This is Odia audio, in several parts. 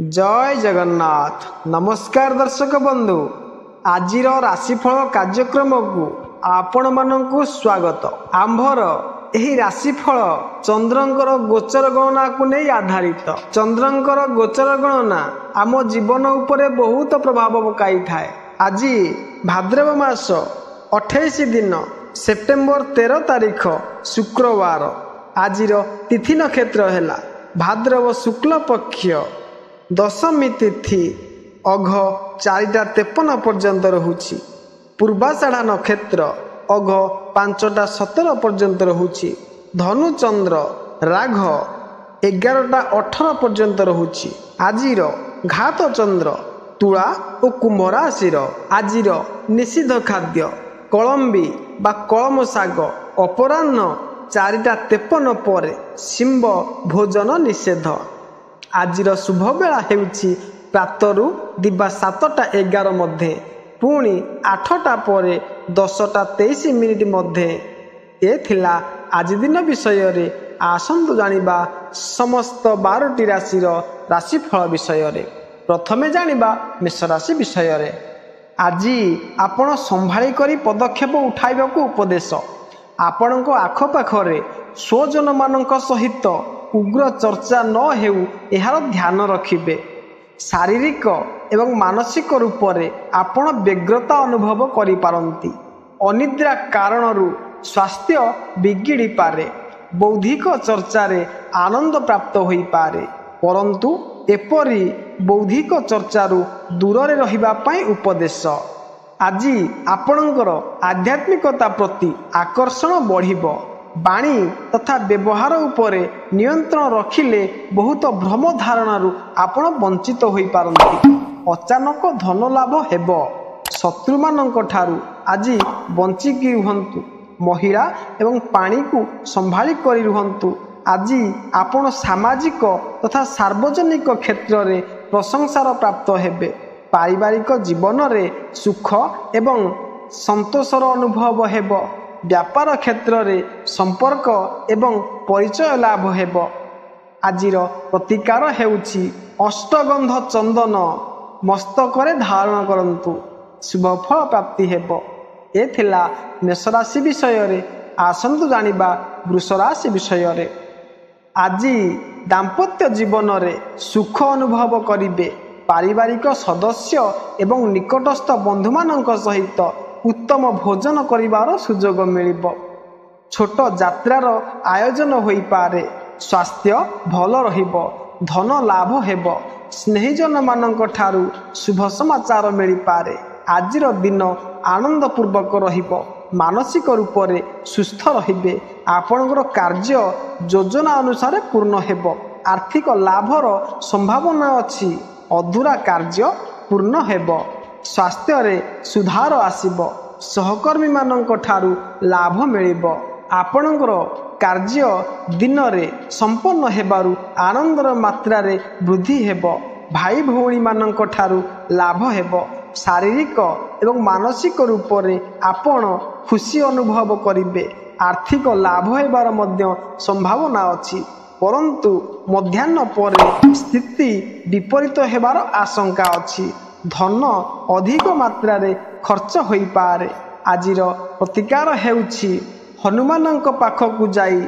जय जगन्नाथ। नमस्कार दर्शक बंधु, आजिर राशिफल कार्यक्रम को आपण मानकु स्वागत। आंभर एही राशिफल चंद्रंकर गोचर गणना को नहीं आधारित। चंद्रंकर गोचर गणना आम जीवन उपरे बहुत प्रभाव पकाई थाए। आज भाद्रव मास 28 दिन सेप्टेम्बर 13 तारीख शुक्रवार। आजिर तिथि नक्षत्र है भाद्रव शुक्ल पक्ष दशमी तिथि अघ 4:53 पर्यंत रहुछि। पूर्वाषाढ़ा नक्षत्र अघ 5:17 पर्यंत रहुछि। धनुचंद्र राघ 11:18 पर्यंत रहुछि। आजिर घात चंद्र तुला और कुंभ राशिर। आजिर निषिद्ध खाद्य कलम्बी बा कलम शाग अपराह्न 4:53 पर शिंब भोजन निषेध। आजिर शुभ बेला हेउछि प्रातरु दिवा 7:11 मध्य, पुणी 8टा पर 10:23 मध्य। ए थिला आज दिन विषय रे आसंतु जानिबा समस्त 12टी राशिर राशिफल विषय रे। प्रथमे जानिबा मेष राशि विषय रे। आज आपण संभाळी करी पदक्षेप उठाइबाकू उपदेश। आपणक आखपाखरे स्वजन मानक सहित उग्र चर्चा न हेउ एहार ध्यान रखिबे। शारीरिक एवं मानसिक रूप से आपण व्यग्रता अनुभव करि पारंती। अनिद्रा कारणरू स्वास्थ्य बिगिड़ी पारे। बौद्धिक चर्चा रे आनंद प्राप्त होई पारे, परंतु एपरी बौद्धिक चर्चारू दूर रे रहिबा पई उपदेश। आज आपणकर आध्यात्मिकता प्रति आकर्षण बढ़िबो। बाणी तथा व्यवहार उपरे नियंत्रण रखिले बहुत भ्रम धारणारू आपण वंचित होई पारंती। अचानक धन लाभ हेबो। शत्रु मानक ठारू आज बंचिकी रुहंतु। महिला एवं पानी को संभाली करी रुहंतु। आज आपण सामाजिक तथा सार्वजनिक क्षेत्र रे प्रशंसार प्राप्त हेबे। पारिवारिक जीवन रे सुख एवं संतोषर अनुभव हेबो। व्यापार क्षेत्र रे संपर्क एवं परिचय लाभ हेबो। आजिर प्रतिकार हेउछि अष्टगंध चंदन मस्तकरे धारण करंतु, शुभ फल प्राप्ति हेबो। ए थिला मेष राशि विषय रे। आसंतु जानिबा वृष राशि विषय रे। आज दाम्पत्य जीवन रे सुख अनुभव करिबे। पारिवारिक सदस्य एवं निकटस्थ बंधु मानक सहित उत्तम भोजन करिवार सुजोग मिलिबो। छोट यात्रार आयोजन होई पारे। स्वास्थ्य भल रहिबो। धन लाभ हेबो। स्नेहीजन मानक ठारू शुभ समाचार मिली पारे। आजिर दिन आनंद पूर्वक रहिबो। मानसिक रूप से सुस्थ रहिबे। आपणकर कार्य योजना अनुसार पूर्ण हेबो। आर्थिक लाभर संभावना अछि। अधूरा कार्य पूर्ण हेबो। स्वास्थ्य रे सुधार आसिबो। सहकर्मी मानक ठारू लाभ मिलिबो। आपणकर कार्य दिन रे संपन्न हेबारु आनंदर मात्रा रे वृद्धि हेबो। भाई भौणी मानक ठारू लाभ हेबो। शारीरिक एवं मानसिक रूप से आपण खुशी अनुभव करिबे। आर्थिक लाभ हेबार मध्य संभावना अछि, परंतु मध्याह्न पर स्थिति विपरीत हेबार आशंका अछि। धन अधिक मात्रा रे खर्च होई पारे। आजिर प्रतिकार हेउछि हनुमानक पाखकु जाई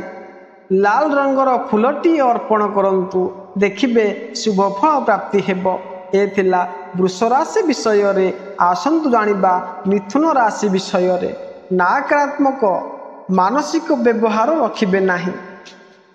लाल रंगर फूलटी अर्पण करंतु, देखिबे शुभ फल प्राप्ति हेबो। ए थिला वृष राशि विषय रे। आसंतु जानिबा मिथुन राशि विषय रे। नकारात्मक मानसिक व्यवहार रखिबे नाही।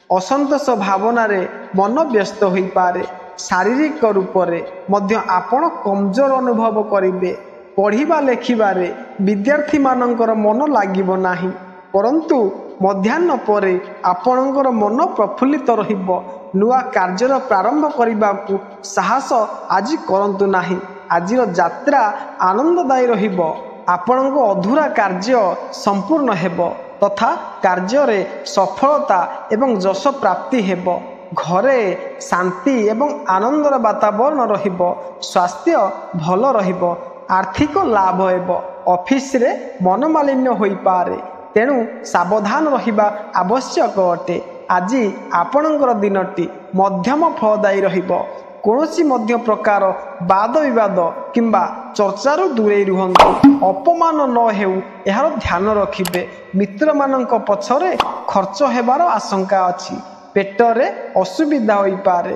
असंतोष भावना रे मन व्यस्त होई पारे। शारीरिक रूप से मध्य आपण कमजोर अनुभव करिबे। पढ़िबा लेखिबारे विद्यार्थी मानकर मन लागिबो नाही, परंतु मध्याह्न परे आपणकर मन प्रफुल्लित रहिबो। नुआ कार्यर प्रारंभ करिबाकू साहस आज करंतु नाही। आजिर यात्रा आनंददायी रहिबो। आपणक अधूरा कार्य संपूर्ण हेबो तथा कार्य रे सफलता एवं यश प्राप्ति हेबो। घरे शांति एवं आनंदर वातावरण रहिबो। स्वास्थ्य भल रहिबो। आर्थिक लाभ हेबो। ऑफिस रे मनमालिन्य होई पारे, तेणु सावधान रहिबा आवश्यक अटे। आज आपणकर दिनटी मध्यम फलदायी रहिबो। କୌଣସି ମଧ୍ୟ ପ୍ରକାର ବାଦ ବିବାଦ କିମ୍ବା ଚର୍ଚ୍ଚାରୁ ଦୂରେଇ ରୁହନ୍ତୁ। ଅପମାନ ନ ହେଉ ଏହାର ଧ୍ୟାନ ରଖିବେ। ମିତ୍ରମାନଙ୍କ ପଛରେ ଖର୍ଚ୍ଚ ହେବାର ଆଶଙ୍କା ଅଛି। ପେଟରେ ଅସୁବିଧା ହୋଇପାରେ।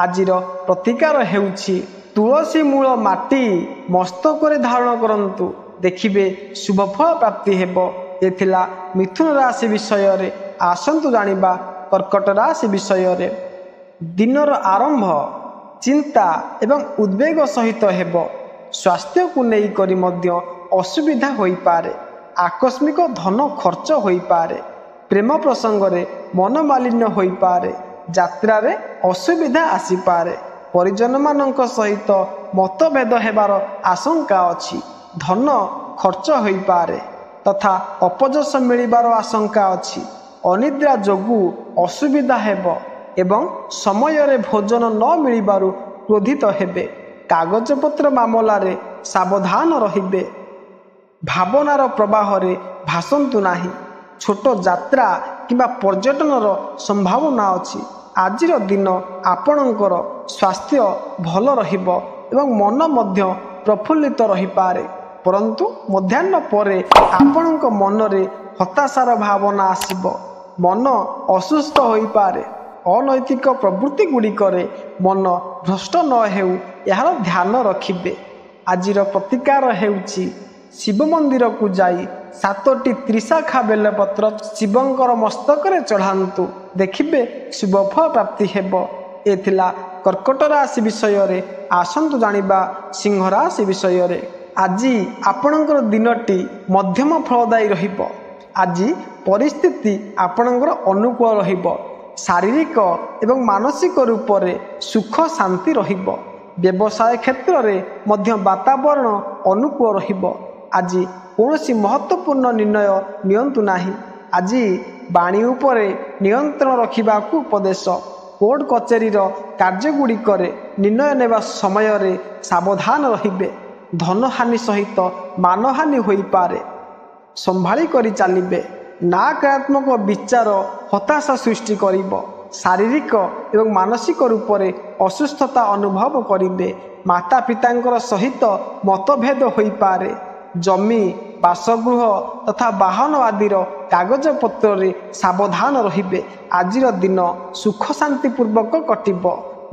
ଆଜିର ପ୍ରତିକାର ହେଉଛି ତୁଳସୀ ମୂଳ ମାଟି ମସ୍ତକରେ ଧାରଣ କରନ୍ତୁ। ଦେଖିବେ ଶୁଭଫଳ ପ୍ରାପ୍ତି ହେବ। ଏ ଥିଲା ମିଥୁନ ରାଶି ବିଷୟରେ। ଆସନ୍ତୁ ଜାଣିବା କର୍କଟ ରାଶି ବିଷୟରେ। ଦିନର ଆରମ୍ଭ ଚିନ୍ତା ଏବଂ ଉଦ୍ବେଗ ସହିତ ହେବ। ସ୍ୱାସ୍ଥ୍ୟକୁ ନେଇକରି ମଧ୍ୟ ଅସୁବିଧା ହୋଇପାରେ। ଆକସ୍ମିକ ଧନ ଖର୍ଚ୍ଚ ହୋଇପାରେ। ପ୍ରେମ ପ୍ରସଙ୍ଗରେ ମନମାଳିନ୍ୟ ହୋଇପାରେ। ଯାତ୍ରାରେ ଅସୁବିଧା ଆସିପାରେ। ପରିଜନମାନଙ୍କ ସହିତ ମତଭେଦ ହେବାର ଆଶଙ୍କା ଅଛି। ଧନ ଖର୍ଚ୍ଚ ହୋଇପାରେ ତଥା ଅପଯଶ ମିଳିବାର ଆଶଙ୍କା ଅଛି। ଅନିଦ୍ରା ଯୋଗୁଁ ଅସୁବିଧା ହେବ ଏବଂ ସମୟରେ ଭୋଜନ ନ ମିଳିବାରୁ କ୍ରୋଧିତ ହେବେ। କାଗଜପତ୍ର ମାମଲାରେ ସାବଧାନ ରହିବେ। ଭାବନାର ପ୍ରବାହରେ ଭାସନ୍ତୁ ନାହିଁ। ଛୋଟ ଯାତ୍ରା କିମ୍ବା ପର୍ଯ୍ୟଟନର ସମ୍ଭାବନା ଅଛି। ଆଜିର ଦିନ ଆପଣଙ୍କର ସ୍ୱାସ୍ଥ୍ୟ ଭଲ ରହିବ ଏବଂ ମନ ମଧ୍ୟ ପ୍ରଫୁଲ୍ଲିତ ରହିପାରେ। ପରନ୍ତୁ ମଧ୍ୟାହ୍ନ ପରେ ଆପଣଙ୍କ ମନରେ ହତାଶାର ଭାବନା ଆସିବ। ମନ ଅସୁସ୍ଥ ହୋଇପାରେ। ଅନୈତିକ ପ୍ରବୃତ୍ତି ଗୁଡ଼ିକରେ ମନ ଭ୍ରଷ୍ଟ ନ ହେଉ ଏହାର ଧ୍ୟାନ ରଖିବେ। ଆଜିର ପ୍ରତିକାର ହେଉଛି ଶିବ ମନ୍ଦିରକୁ ଯାଇ 7ଟି ତ୍ରିଶାଖା ବେଲପତ୍ର ଶିବଙ୍କର ମସ୍ତକରେ ଚଢ଼ାନ୍ତୁ। ଦେଖିବେ ଶୁଭଫଳ ପ୍ରାପ୍ତି ହେବ। ଏ ଥିଲା କର୍କଟ ରାଶି ବିଷୟରେ। ଆସନ୍ତୁ ଜାଣିବା ସିଂହ ରାଶି ବିଷୟରେ। ଆଜି ଆପଣଙ୍କର ଦିନଟି ମଧ୍ୟମ ଫଳଦାୟୀ ରହିବ। ଆଜି ପରିସ୍ଥିତି ଆପଣଙ୍କର ଅନୁକୂଳ ରହିବ। ଶାରୀରିକ ଏବଂ ମାନସିକ ରୂପରେ ସୁଖ ଶାନ୍ତି ରହିବ। ବ୍ୟବସାୟ କ୍ଷେତ୍ରରେ ମଧ୍ୟ ବାତାବରଣ ଅନୁକୂଳ ରହିବ। ଆଜି କୌଣସି ମହତ୍ତ୍ୱପୂର୍ଣ୍ଣ ନିର୍ଣ୍ଣୟ ନିଅନ୍ତୁ ନାହିଁ। ଆଜି ବାଣୀ ଉପରେ ନିୟନ୍ତ୍ରଣ ରଖିବାକୁ ଉପଦେଶ। କୋର୍ଟ କଚେରୀର କାର୍ଯ୍ୟଗୁଡ଼ିକରେ ନିର୍ଣ୍ଣୟ ନେବା ସମୟରେ ସାବଧାନ ରହିବେ। ଧନହାନି ସହିତ ମାନହାନି ହୋଇପାରେ। ସମ୍ଭାଳି କରି ଚାଲିବେ। ନକାରାତ୍ମକ ବିଚାର ହତାଶା ସୃଷ୍ଟି କରିବ। ଶାରୀରିକ ଏବଂ ମାନସିକ ରୂପରେ ଅସୁସ୍ଥତା ଅନୁଭବ କରିବେ। ମାତା ପିତାଙ୍କର ସହିତ ମତଭେଦ ହୋଇପାରେ। ଜମି ବାସଗୃହ ତଥା ବାହନ ଆଦିର କାଗଜପତ୍ରରେ ସାବଧାନ ରହିବେ। ଆଜିର ଦିନ ସୁଖ ଶାନ୍ତିପୂର୍ବକ କଟିବ।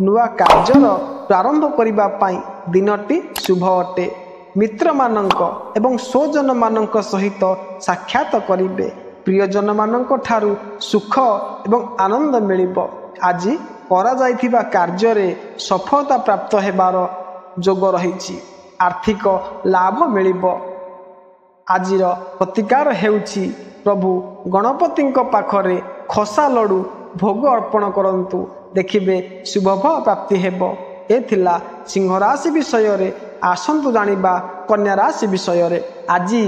ନୂଆ କାର୍ଯ୍ୟର ପ୍ରାରମ୍ଭ କରିବା ପାଇଁ ଦିନଟି ଶୁଭ ଅଟେ। ମିତ୍ରମାନଙ୍କ ଏବଂ ସ୍ୱଜନମାନଙ୍କ ସହିତ ସାକ୍ଷାତ କରିବେ। ପ୍ରିୟଜନମାନଙ୍କ ଠାରୁ ସୁଖ ଏବଂ ଆନନ୍ଦ ମିଳିବ। ଆଜି କରାଯାଇଥିବା କାର୍ଯ୍ୟରେ ସଫଳତା ପ୍ରାପ୍ତ ହେବାର ଯୋଗ ରହିଛି। ଆର୍ଥିକ ଲାଭ ମିଳିବ। ଆଜିର ପ୍ରତିକାର ହେଉଛି ପ୍ରଭୁ ଗଣପତିଙ୍କ ପାଖରେ ଖସା ଲଡ଼ୁ ଭୋଗ ଅର୍ପଣ କରନ୍ତୁ। ଦେଖିବେ ଶୁଭଫଳ ପ୍ରାପ୍ତି ହେବ। ଏ ଥିଲା ସିଂହ ରାଶି ବିଷୟରେ। ଆସନ୍ତୁ ଜାଣିବା କନ୍ୟା ରାଶି ବିଷୟରେ। ଆଜି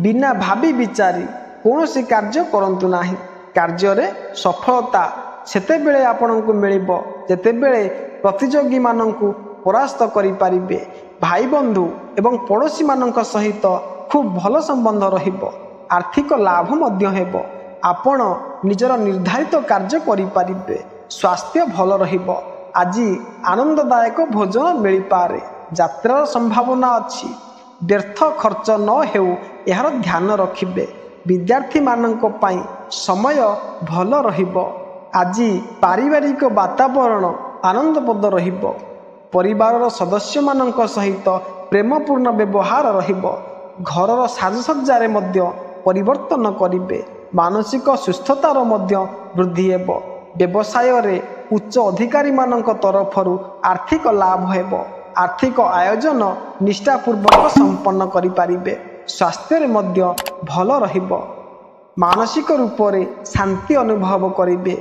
ବିନା ଭାବି ବିଚାରି କୌଣସି କାର୍ଯ୍ୟ କରନ୍ତୁ ନାହିଁ। କାର୍ଯ୍ୟରେ ସଫଳତା ସେତେବେଳେ ଆପଣଙ୍କୁ ମିଳିବ ଯେତେବେଳେ ପ୍ରତିଯୋଗୀମାନଙ୍କୁ ପରାସ୍ତ କରିପାରିବେ। ଭାଇ ବନ୍ଧୁ ଏବଂ ପଡ଼ୋଶୀମାନଙ୍କ ସହିତ ଖୁବ୍ ଭଲ ସମ୍ବନ୍ଧ ରହିବ। ଆର୍ଥିକ ଲାଭ ମଧ୍ୟ ହେବ। ଆପଣ ନିଜର ନିର୍ଦ୍ଧାରିତ କାର୍ଯ୍ୟ କରିପାରିବେ। ସ୍ୱାସ୍ଥ୍ୟ ଭଲ ରହିବ। ଆଜି ଆନନ୍ଦଦାୟକ ଭୋଜନ ମିଳିପାରେ। ଯାତ୍ରାର ସମ୍ଭାବନା ଅଛି। ବ୍ୟର୍ଥ ଖର୍ଚ୍ଚ ନ ହେଉ ଏହାର ଧ୍ୟାନ ରଖିବେ। ବିଦ୍ୟାର୍ଥୀମାନଙ୍କ ପାଇଁ ସମୟ ଭଲ ରହିବ। ଆଜି ପାରିବାରିକ ବାତାବରଣ ଆନନ୍ଦପ୍ରଦ ରହିବ। ପରିବାରର ସଦସ୍ୟମାନଙ୍କ ସହିତ ପ୍ରେମପୂର୍ଣ୍ଣ ବ୍ୟବହାର ରହିବ। ଘରର ସାଜସଜ୍ଜାରେ ମଧ୍ୟ ପରିବର୍ତ୍ତନ କରିବେ। ମାନସିକ ସୁସ୍ଥତାର ମଧ୍ୟ ବୃଦ୍ଧି ହେବ। ବ୍ୟବସାୟରେ ଉଚ୍ଚ ଅଧିକାରୀମାନଙ୍କ ତରଫରୁ ଆର୍ଥିକ ଲାଭ ହେବ। ଆର୍ଥିକ ଆୟୋଜନ ନିଷ୍ଠାପୂର୍ବକ ସମ୍ପନ୍ନ କରିପାରିବେ। ସ୍ୱାସ୍ଥ୍ୟରେ ମଧ୍ୟ ଭଲ ରହିବ। ମାନସିକ ରୂପରେ ଶାନ୍ତି ଅନୁଭବ କରିବେ।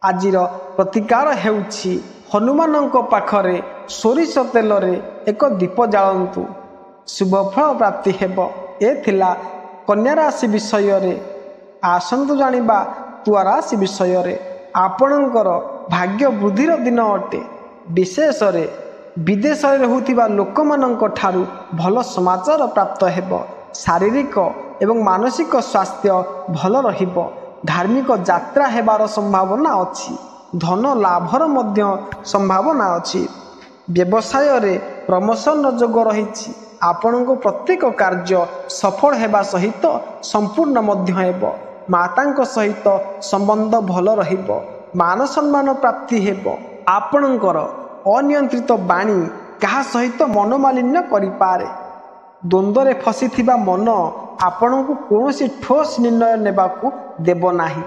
ଆଜିର ପ୍ରତିକାର ହେଉଛି ହନୁମାନଙ୍କ ପାଖରେ ସୋରିଷ ତେଲରେ ଏକ ଦୀପ ଜାଳନ୍ତୁ। ଶୁଭଫଳ ପ୍ରାପ୍ତି ହେବ। ଏ ଥିଲା କନ୍ୟା ରାଶି ବିଷୟରେ। ଆସନ୍ତୁ ଜାଣିବା ତୁଳା ରାଶି ବିଷୟରେ। ଆପଣଙ୍କର ଭାଗ୍ୟ ବୃଦ୍ଧିର ଦିନ ଅଟେ। ବିଶେଷରେ ବିଦେଶରେ ରହୁଥିବା ଲୋକମାନଙ୍କ ଠାରୁ ଭଲ ସମାଚାର ପ୍ରାପ୍ତ ହେବ। ଶାରୀରିକ ଏବଂ ମାନସିକ ସ୍ୱାସ୍ଥ୍ୟ ଭଲ ରହିବ। ଧାର୍ମିକ ଯାତ୍ରା ହେବାର ସମ୍ଭାବନା ଅଛି। ଧନ ଲାଭର ମଧ୍ୟ ସମ୍ଭାବନା ଅଛି। ବ୍ୟବସାୟରେ ପ୍ରମୋସନର ଯୋଗ ରହିଛି। ଆପଣଙ୍କ ପ୍ରତ୍ୟେକ କାର୍ଯ୍ୟ ସଫଳ ହେବା ସହିତ ସମ୍ପୂର୍ଣ୍ଣ ମଧ୍ୟ ହେବ। ମାତାଙ୍କ ସହିତ ସମ୍ବନ୍ଧ ଭଲ ରହିବ। ମାନ ସମ୍ମାନ ପ୍ରାପ୍ତି ହେବ। ଆପଣଙ୍କର ଅନିୟନ୍ତ୍ରିତ ବାଣୀ କାହା ସହିତ ମନୋମାଳିନ୍ୟ କରିପାରେ। ଦ୍ୱନ୍ଦ୍ୱରେ ଫସିଥିବା ମନ ଆପଣଙ୍କୁ କୌଣସି ଠୋସ୍ ନିର୍ଣ୍ଣୟ ନେବାକୁ ଦେବ ନାହିଁ।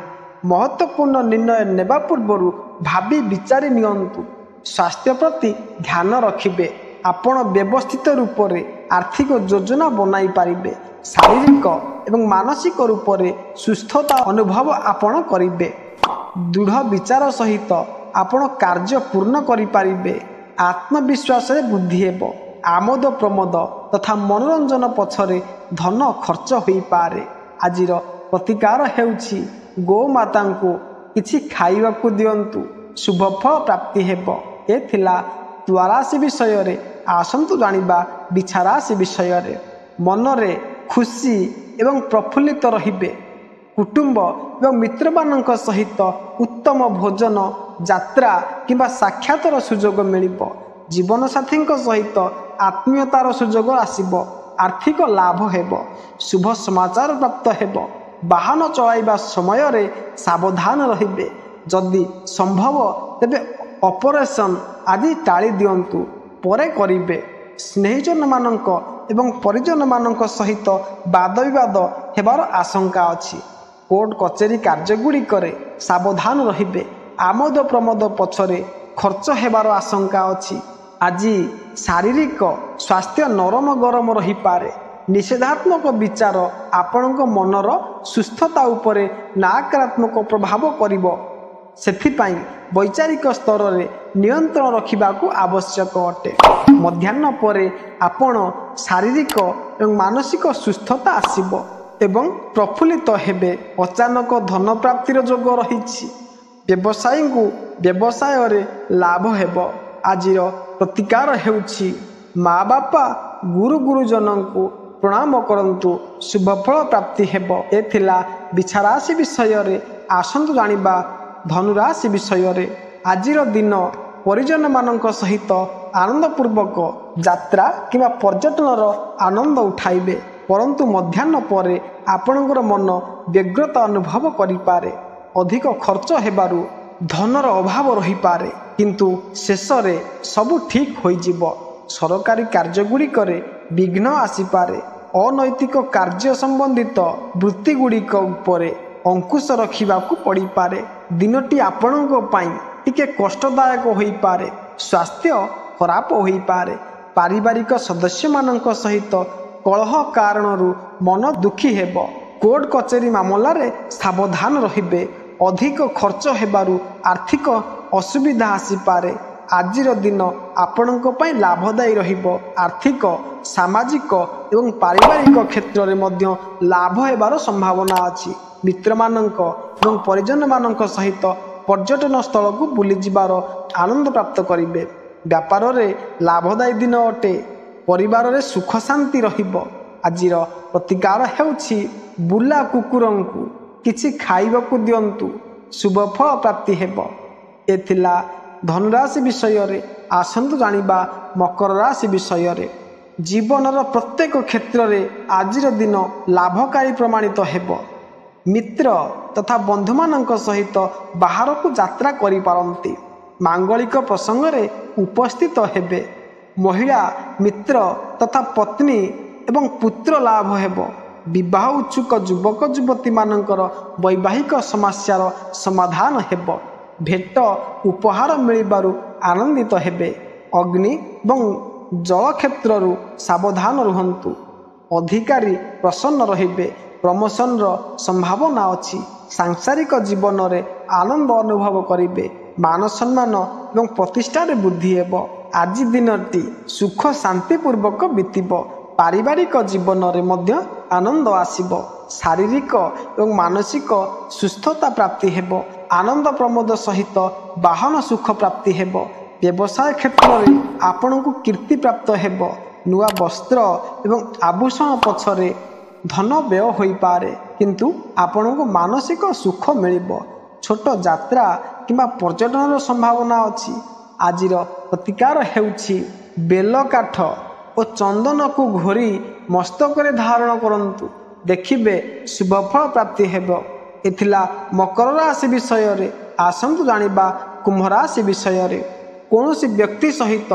ମହତ୍ତ୍ୱପୂର୍ଣ୍ଣ ନିର୍ଣ୍ଣୟ ନେବା ପୂର୍ବରୁ ଭାବି ବିଚାରି ନିଅନ୍ତୁ। ସ୍ୱାସ୍ଥ୍ୟ ପ୍ରତି ଧ୍ୟାନ ରଖିବେ। ଆପଣ ବ୍ୟବସ୍ଥିତ ରୂପରେ ଆର୍ଥିକ ଯୋଜନା ବନାଇ ପାରିବେ। ଶାରୀରିକ ଏବଂ ମାନସିକ ରୂପରେ ସୁସ୍ଥତା ଅନୁଭବ ଆପଣ କରିବେ। ଦୃଢ଼ ବିଚାର ସହିତ ଆପଣ କାର୍ଯ୍ୟ ପୂର୍ଣ୍ଣ କରିପାରିବେ। ଆତ୍ମବିଶ୍ୱାସରେ ବୃଦ୍ଧି ହେବ। ଆମୋଦ ପ୍ରମୋଦ ତଥା ମନୋରଞ୍ଜନ ପଛରେ ଧନ ଖର୍ଚ୍ଚ ହୋଇପାରେ। ଆଜିର ପ୍ରତିକାର ହେଉଛି ଗୋମାତାଙ୍କୁ କିଛି ଖାଇବାକୁ ଦିଅନ୍ତୁ। ଶୁଭଫଳ ପ୍ରାପ୍ତି ହେବ। ଏ ଥିଲା ତୁଳା ରାଶି ବିଷୟରେ। ଆସନ୍ତୁ ଜାଣିବା ବିଛା ରାଶି ବିଷୟରେ। ମନରେ ଖୁସି ଏବଂ ପ୍ରଫୁଲ୍ଲିତ ରହିବେ। କୁଟୁମ୍ବ ଏବଂ ମିତ୍ରମାନଙ୍କ ସହିତ ଉତ୍ତମ ଭୋଜନ, ଯାତ୍ରା କିମ୍ବା ସାକ୍ଷାତର ସୁଯୋଗ ମିଳିବ। ଜୀବନସାଥୀଙ୍କ ସହିତ ଆତ୍ମୀୟତାର ସୁଯୋଗ ଆସିବ। ଆର୍ଥିକ ଲାଭ ହେବ। ଶୁଭ ସମାଚାର ପ୍ରାପ୍ତ ହେବ। ବାହନ ଚଳାଇବା ସମୟରେ ସାବଧାନ ରହିବେ। ଯଦି ସମ୍ଭବ ତେବେ ଅପରେସନ୍ ଆଜି ଟାଳି ଦିଅନ୍ତୁ, ପରେ କରିବେ। ସ୍ନେହିଜନମାନଙ୍କ ଏବଂ ପରିଜନମାନଙ୍କ ସହିତ ବାଦବିବାଦ ହେବାର ଆଶଙ୍କା ଅଛି। କୋର୍ଟ କଚେରୀ କାର୍ଯ୍ୟଗୁଡ଼ିକରେ ସାବଧାନ ରହିବେ। ଆମୋଦ ପ୍ରମୋଦ ପଛରେ ଖର୍ଚ୍ଚ ହେବାର ଆଶଙ୍କା ଅଛି। ଆଜି ଶାରୀରିକ ସ୍ୱାସ୍ଥ୍ୟ ନରମ ଗରମ ରହିପାରେ। ନିଷେଧାତ୍ମକ ବିଚାର ଆପଣଙ୍କ ମନର ସୁସ୍ଥତା ଉପରେ ନକାରାତ୍ମକ ପ୍ରଭାବ କରିବ। ସେଥିପାଇଁ ବୈଚାରିକ ସ୍ତରରେ ନିୟନ୍ତ୍ରଣ ରଖିବାକୁ ଆବଶ୍ୟକ ଅଟେ। ମଧ୍ୟାହ୍ନ ପରେ ଆପଣ ଶାରୀରିକ ଏବଂ ମାନସିକ ସୁସ୍ଥତା ଆସିବ ଏବଂ ପ୍ରଫୁଲ୍ଲିତ ହେବେ। ଅଚାନକ ଧନ ପ୍ରାପ୍ତିର ଯୋଗ ରହିଛି। ବ୍ୟବସାୟୀଙ୍କୁ ବ୍ୟବସାୟରେ ଲାଭ ହେବ। ଆଜିର ପ୍ରତିକାର ହେଉଛି ମା ବାପା ଗୁରୁ ଗୁରୁଜନଙ୍କୁ ପ୍ରଣାମ କରନ୍ତୁ। ଶୁଭଫଳ ପ୍ରାପ୍ତି ହେବ। ଏ ଥିଲା ବିଛା ରାଶି ବିଷୟରେ। ଆସନ୍ତୁ ଜାଣିବା ଧନୁରାଶି ବିଷୟରେ। ଆଜିର ଦିନ ପରିଜନମାନଙ୍କ ସହିତ ଆନନ୍ଦପୂର୍ବକ ଯାତ୍ରା କିମ୍ବା ପର୍ଯ୍ୟଟନର ଆନନ୍ଦ ଉଠାଇବେ। ପରନ୍ତୁ ମଧ୍ୟାହ୍ନ ପରେ ଆପଣଙ୍କର ମନ ବ୍ୟଗ୍ରତା ଅନୁଭବ କରିପାରେ। ଅଧିକ ଖର୍ଚ୍ଚ ହେବାରୁ ଧନର ଅଭାବ ରହିପାରେ, କିନ୍ତୁ ଶେଷରେ ସବୁ ଠିକ୍ ହୋଇଯିବ। ସରକାରୀ କାର୍ଯ୍ୟଗୁଡ଼ିକରେ ବିଘ୍ନ ଆସିପାରେ। ଅନୈତିକ କାର୍ଯ୍ୟ ସମ୍ବନ୍ଧିତ ବୃତ୍ତିଗୁଡ଼ିକ ଉପରେ ଅଙ୍କୁଶ ରଖିବାକୁ ପଡ଼ିପାରେ। ଦିନଟି ଆପଣଙ୍କ ପାଇଁ ଟିକେ କଷ୍ଟଦାୟକ ହୋଇପାରେ। ସ୍ୱାସ୍ଥ୍ୟ ଖରାପ ହୋଇପାରେ। ପାରିବାରିକ ସଦସ୍ୟମାନଙ୍କ ସହିତ କଳହ କାରଣରୁ ମନ ଦୁଃଖୀ ହେବ। କୋର୍ଟ କଚେରୀ ମାମଲାରେ ସାବଧାନ ରହିବେ। ଅଧିକ ଖର୍ଚ୍ଚ ହେବାରୁ ଆର୍ଥିକ ଅସୁବିଧା ଆସିପାରେ। ଆଜିର ଦିନ ଆପଣଙ୍କ ପାଇଁ ଲାଭଦାୟୀ ରହିବ। ଆର୍ଥିକ, ସାମାଜିକ ଏବଂ ପାରିବାରିକ କ୍ଷେତ୍ରରେ ମଧ୍ୟ ଲାଭ ହେବାର ସମ୍ଭାବନା ଅଛି। ମିତ୍ରମାନଙ୍କ ଏବଂ ପରିଜନମାନଙ୍କ ସହିତ ପର୍ଯ୍ୟଟନ ସ୍ଥଳକୁ ବୁଲିଯିବାର ଆନନ୍ଦ ପ୍ରାପ୍ତ କରିବେ। ବ୍ୟାପାରରେ ଲାଭଦାୟୀ ଦିନ ଅଟେ। ପରିବାରରେ ସୁଖ ଶାନ୍ତି ରହିବ। ଆଜିର ପ୍ରତିକାର ହେଉଛି ବୁଲା କୁକୁରଙ୍କୁ କିଛି ଖାଇବାକୁ ଦିଅନ୍ତୁ। ଶୁଭଫଳ ପ୍ରାପ୍ତି ହେବ। ଏ ଥିଲା ଧନୁରାଶି ବିଷୟରେ। ଆସନ୍ତୁ ଜାଣିବା ମକର ରାଶି ବିଷୟରେ। ଜୀବନର ପ୍ରତ୍ୟେକ କ୍ଷେତ୍ରରେ ଆଜିର ଦିନ ଲାଭକାରୀ ପ୍ରମାଣିତ ହେବ। ମିତ୍ର ତଥା ବନ୍ଧୁମାନଙ୍କ ସହିତ ବାହାରକୁ ଯାତ୍ରା କରିପାରନ୍ତି। ମାଙ୍ଗଳିକ ପ୍ରସଙ୍ଗରେ ଉପସ୍ଥିତ ହେବେ। ମହିଳା ମିତ୍ର ତଥା ପତ୍ନୀ ଏବଂ ପୁତ୍ର ଲାଭ ହେବ। ବିବାହ ଉତ୍ସୁକ ଯୁବକ ଯୁବତୀମାନଙ୍କର ବୈବାହିକ ସମସ୍ୟାର ସମାଧାନ ହେବ। ଭେଟ ଉପହାର ମିଳିବାରୁ ଆନନ୍ଦିତ ହେବେ। ଅଗ୍ନି ଏବଂ ଜଳ କ୍ଷେତ୍ରରୁ ସାବଧାନ ରୁହନ୍ତୁ। ଅଧିକାରୀ ପ୍ରସନ୍ନ ରହିବେ। ପ୍ରମୋସନର ସମ୍ଭାବନା ଅଛି। ସାଂସାରିକ ଜୀବନରେ ଆନନ୍ଦ ଅନୁଭବ କରିବେ। ମାନ ସମ୍ମାନ ଏବଂ ପ୍ରତିଷ୍ଠାରେ ବୃଦ୍ଧି ହେବ। ଆଜି ଦିନଟି ସୁଖ ଶାନ୍ତିପୂର୍ବକ ବିତିବ। ପାରିବାରିକ ଜୀବନରେ ମଧ୍ୟ ଆନନ୍ଦ ଆସିବ। ଶାରୀରିକ ଏବଂ ମାନସିକ ସୁସ୍ଥତା ପ୍ରାପ୍ତି ହେବ। ଆନନ୍ଦ ପ୍ରମୋଦ ସହିତ ବାହନ ସୁଖ ପ୍ରାପ୍ତି ହେବ। ବ୍ୟବସାୟ କ୍ଷେତ୍ରରେ ଆପଣଙ୍କୁ କୀର୍ତ୍ତି ପ୍ରାପ୍ତ ହେବ। ନୂଆ ବସ୍ତ୍ର ଏବଂ ଆଭୂଷଣ ପଛରେ ଧନ ବ୍ୟୟ ହୋଇପାରେ, କିନ୍ତୁ ଆପଣଙ୍କୁ ମାନସିକ ସୁଖ ମିଳିବ। ଛୋଟ ଯାତ୍ରା କିମ୍ବା ପର୍ଯ୍ୟଟନର ସମ୍ଭାବନା ଅଛି। ଆଜିର ପ୍ରତିକାର ହେଉଛି ବେଲ କାଠ ଓ ଚନ୍ଦନକୁ ଘୋରି ମସ୍ତକରେ ଧାରଣ କରନ୍ତୁ, ଦେଖିବେ ଶୁଭଫଳ ପ୍ରାପ୍ତି ହେବ। ଏ ଥିଲା ମକର ରାଶି ବିଷୟରେ। ଆସନ୍ତୁ ଜାଣିବା କୁମ୍ଭ ରାଶି ବିଷୟରେ। କୌଣସି ବ୍ୟକ୍ତି ସହିତ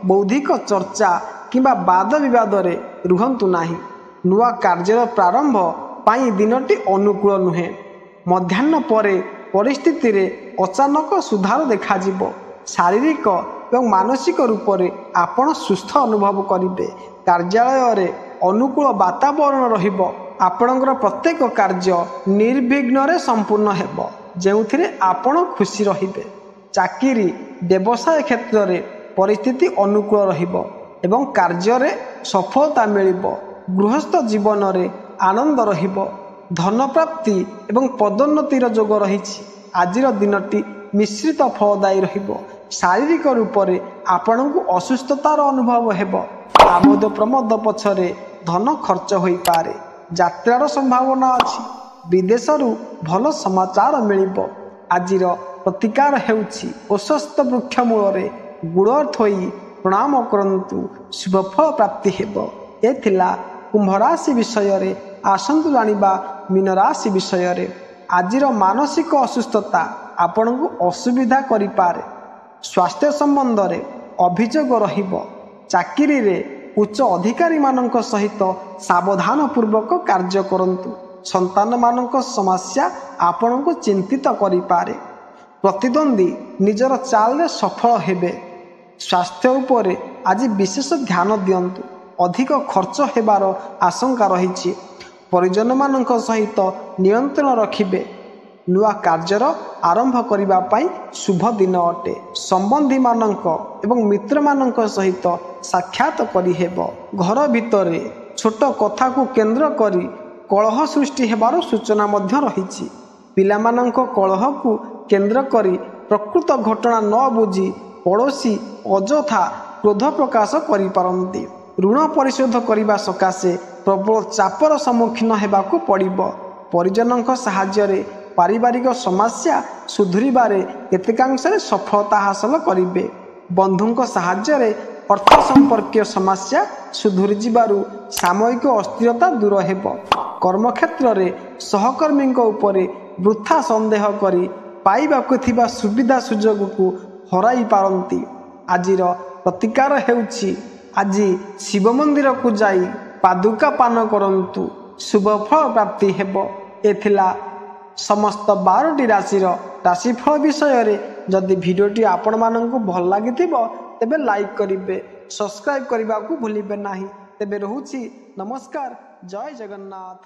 ବୌଦ୍ଧିକ ଚର୍ଚ୍ଚା କିମ୍ବା ବାଦ ବିବାଦରେ ରୁହନ୍ତୁ ନାହିଁ। ନୂଆ କାର୍ଯ୍ୟର ପ୍ରାରମ୍ଭ ପାଇଁ ଦିନଟି ଅନୁକୂଳ ନୁହେଁ। ମଧ୍ୟାହ୍ନ ପରେ ପରିସ୍ଥିତିରେ ଅଚାନକ ସୁଧାର ଦେଖାଯିବ। ଶାରୀରିକ ଏବଂ ମାନସିକ ରୂପରେ ଆପଣ ସୁସ୍ଥ ଅନୁଭବ କରିବେ। କାର୍ଯ୍ୟାଳୟରେ ଅନୁକୂଳ ବାତାବରଣ ରହିବ। ଆପଣଙ୍କର ପ୍ରତ୍ୟେକ କାର୍ଯ୍ୟ ନିର୍ବିଘ୍ନରେ ସମ୍ପୂର୍ଣ୍ଣ ହେବ, ଯେଉଁଥିରେ ଆପଣ ଖୁସି ରହିବେ। ଚାକିରି ବ୍ୟବସାୟ କ୍ଷେତ୍ରରେ ପରିସ୍ଥିତି ଅନୁକୂଳ ରହିବ ଏବଂ କାର୍ଯ୍ୟରେ ସଫଳତା ମିଳିବ। ଗୃହସ୍ଥ ଜୀବନରେ ଆନନ୍ଦ ରହିବ। ଧନପ୍ରାପ୍ତି ଏବଂ ପଦୋନ୍ନତିର ଯୋଗ ରହିଛି। ଆଜିର ଦିନଟି ମିଶ୍ରିତ ଫଳଦାୟୀ ରହିବ। ଶାରୀରିକ ରୂପରେ ଆପଣଙ୍କୁ ଅସୁସ୍ଥତାର ଅନୁଭବ ହେବ। ଆମୋଦ ପ୍ରମୋଦ ପଛରେ ଧନ ଖର୍ଚ୍ଚ ହୋଇପାରେ। ଯାତ୍ରାର ସମ୍ଭାବନା ଅଛି। ବିଦେଶରୁ ଭଲ ସମାଚାର ମିଳିବ। ଆଜିର ପ୍ରତିକାର ହେଉଛି ଅଶ୍ୱସ୍ଥ ବୃକ୍ଷ ମୂଳରେ ଗୁଡ଼ ଥୋଇ ପ୍ରଣାମ କରନ୍ତୁ, ଶୁଭଫଳ ପ୍ରାପ୍ତି ହେବ। ଏ ଥିଲା କୁମ୍ଭ ରାଶି ବିଷୟରେ। ଆସନ୍ତୁ ଜାଣିବା ମୀନ ରାଶି ବିଷୟରେ। ଆଜିର ମାନସିକ ଅସୁସ୍ଥତା ଆପଣଙ୍କୁ ଅସୁବିଧା କରିପାରେ। ସ୍ୱାସ୍ଥ୍ୟ ସମ୍ବନ୍ଧରେ ଅଭିଯୋଗ ରହିବ। ଚାକିରିରେ ଉଚ୍ଚ ଅଧିକାରୀମାନଙ୍କ ସହିତ ସାବଧାନପୂର୍ବକ କାର୍ଯ୍ୟ କରନ୍ତୁ। ସନ୍ତାନମାନଙ୍କ ସମସ୍ୟା ଆପଣଙ୍କୁ ଚିନ୍ତିତ କରିପାରେ। ପ୍ରତିଦ୍ୱନ୍ଦ୍ୱୀ ନିଜର ଚାଲରେ ସଫଳ ହେବେ। ସ୍ୱାସ୍ଥ୍ୟ ଉପରେ ଆଜି ବିଶେଷ ଧ୍ୟାନ ଦିଅନ୍ତୁ। ଅଧିକ ଖର୍ଚ୍ଚ ହେବାର ଆଶଙ୍କା ରହିଛି। ପରିଜନମାନଙ୍କ ସହିତ ନିୟନ୍ତ୍ରଣ ରଖିବେ। ନୂଆ କାର୍ଯ୍ୟର ଆରମ୍ଭ କରିବା ପାଇଁ ଶୁଭ ଦିନ ଅଟେ। ସମ୍ବନ୍ଧୀମାନଙ୍କ ଏବଂ ମିତ୍ରମାନଙ୍କ ସହିତ ସାକ୍ଷାତ କରିହେବ। ଘର ଭିତରେ ଛୋଟ କଥାକୁ କେନ୍ଦ୍ର କରି କଳହ ସୃଷ୍ଟି ହେବାର ସୂଚନା ମଧ୍ୟ ରହିଛି। ପିଲାମାନଙ୍କ କଳହକୁ କେନ୍ଦ୍ର କରି ପ୍ରକୃତ ଘଟଣା ନ ବୁଝି ପଡ଼ୋଶୀ ଅଯଥା କ୍ରୋଧ ପ୍ରକାଶ କରିପାରନ୍ତି। ଋଣ ପରିଶୋଧ କରିବା ସକାଶେ ପ୍ରବଳ ଚାପର ସମ୍ମୁଖୀନ ହେବାକୁ ପଡ଼ିବ। ପରିଜନଙ୍କ ସାହାଯ୍ୟରେ ପାରିବାରିକ ସମସ୍ୟା ସୁଧୁରିବାରେ କେତେକାଂଶରେ ସଫଳତା ହାସଲ କରିବେ। ବନ୍ଧୁଙ୍କ ସାହାଯ୍ୟରେ ଅର୍ଥ ସମ୍ପର୍କୀୟ ସମସ୍ୟା ସୁଧୁରିଯିବାରୁ ସାମୟିକ ଅସ୍ଥିରତା ଦୂର ହେବ। କର୍ମକ୍ଷେତ୍ରରେ ସହକର୍ମୀଙ୍କ ଉପରେ ବୃଥା ସନ୍ଦେହ କରି ପାଇବାକୁ ଥିବା ସୁବିଧା ସୁଯୋଗକୁ ହରାଇ ପାରନ୍ତି। ଆଜିର ପ୍ରତିକାର ହେଉଛି ଆଜି ଶିବ ମନ୍ଦିରକୁ ଯାଇ ପାଦୁକା ପାନ କରନ୍ତୁ, ଶୁଭଫଳ ପ୍ରାପ୍ତି ହେବ। ଏ ଥିଲା ସମସ୍ତ 12ଟି ରାଶିର ରାଶିଫଳ ବିଷୟରେ। ଯଦି ଭିଡ଼ିଓଟି ଆପଣମାନଙ୍କୁ ଭଲ ଲାଗିଥିବ ତେବେ ଲାଇକ୍ କରିବେ, ସବସ୍କ୍ରାଇବ୍ କରିବାକୁ ଭୁଲିବେ ନାହିଁ। ତେବେ ରହୁଛି, ନମସ୍କାର, ଜୟ ଜଗନ୍ନାଥ।